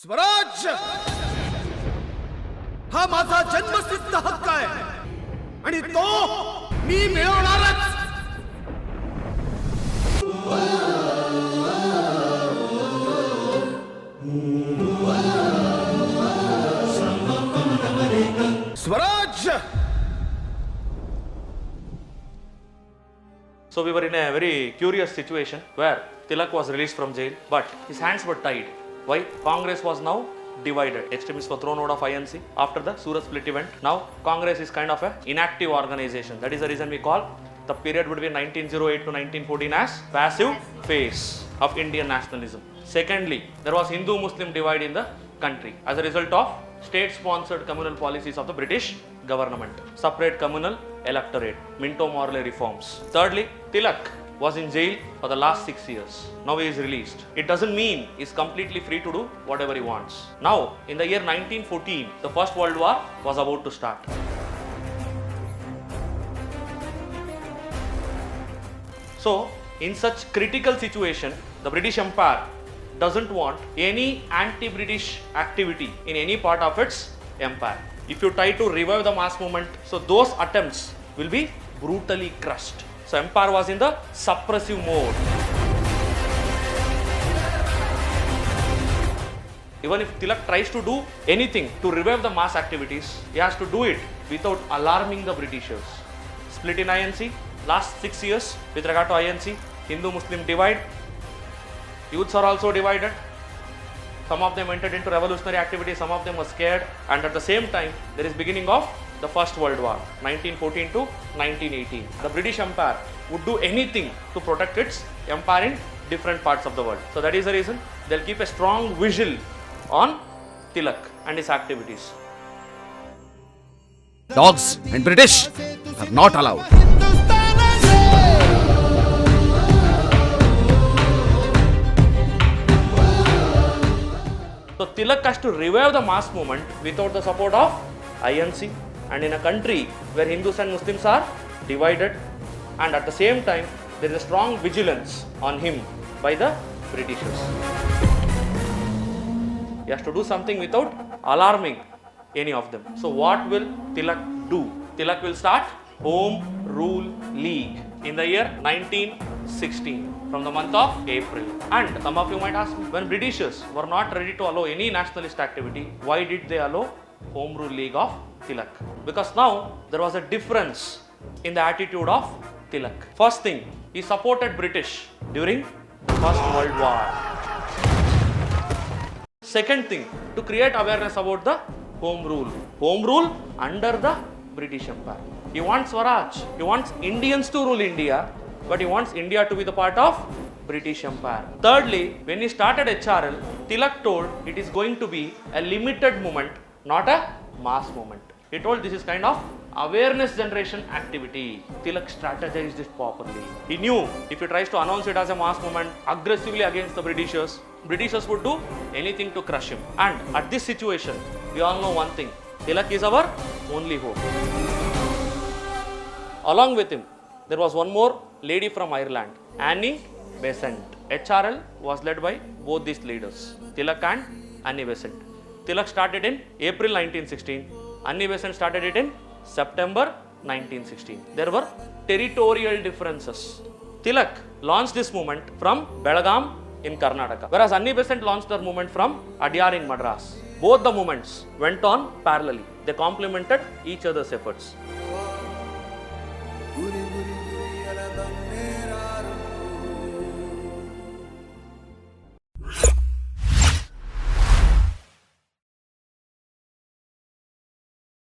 स्वराज्य हा माझा जन्मसिद्ध हक्क आहे आणि तो मी मिळवणारच. स्वराज्य. So we were in a very curious situation where Tilak was released from jail, but his hands were tied. Why? Congress was now divided. Extremists were thrown out of INC after the Surat split event. Now Congress is kind of an inactive organization. That is the reason we call the period between 1908 to 1914 as passive phase of Indian nationalism. Secondly, there was Hindu-Muslim divide in the country as a result of state-sponsored communal policies of the British government. Separate communal electorate, Minto-Morley reforms. Thirdly, Tilak was in jail for the last 6 years. Now he is released. It doesn't mean he is completely free to do whatever he wants. Now, in the year 1914, the First World War was about to start. So, in such critical situation, the British Empire doesn't want any anti-British activity in any part of its empire. If you try to revive the mass movement, so those attempts will be brutally crushed. So empire was in the suppressive mode. Even if Tilak tries to do anything to revive the mass activities, he has to do it without alarming the Britishers. Split in INC, last 6 years with regard to INC, Hindu-Muslim divide, youths are also divided. Some of them entered into revolutionary activity, some of them were scared, and at the same time, there is beginning of the First World War, 1914 to 1918. The British Empire would do anything to protect its empire in different parts of the world. So that is the reason they'll keep a strong vigil on Tilak and his activities. Dogs and British are not allowed. So Tilak has to revive the mass movement without the support of INC and in a country where Hindus and Muslims are divided, and at the same time there is a strong vigilance on him by the Britishers. He has to do something without alarming any of them. So what will Tilak do? Tilak will start Home Rule League in the year 1916 from the month of April. And some of you might ask me, when Britishers were not ready to allow any nationalist activity, why did they allow Home Rule League of Tilak? Because now there was a difference in the attitude of Tilak. First thing, he supported British during First World War. Second thing, to create awareness about the Home Rule. Home Rule under the British Empire. He wants Swaraj. He wants Indians to rule India, but he wants India to be the part of British Empire. Thirdly, when he started HRL, Tilak told it is going to be a limited movement, not a mass movement. He told this is kind of awareness generation activity. Tilak strategized it properly. He knew if he tries to announce it as a mass movement aggressively against the Britishers would do anything to crush him. And at this situation, we all know one thing, Tilak is our only hope. Along with him, there was one more lady from Ireland, Annie Besant. HRL was led by both these leaders, Tilak and Annie Besant. Tilak started in April 1916. Annie Besant started it in September 1916. There were territorial differences. Tilak launched this movement from Belgaum in Karnataka, whereas Annie Besant launched her movement from Adyar in Madras. Both the movements went on parallelly. They complemented each other's efforts.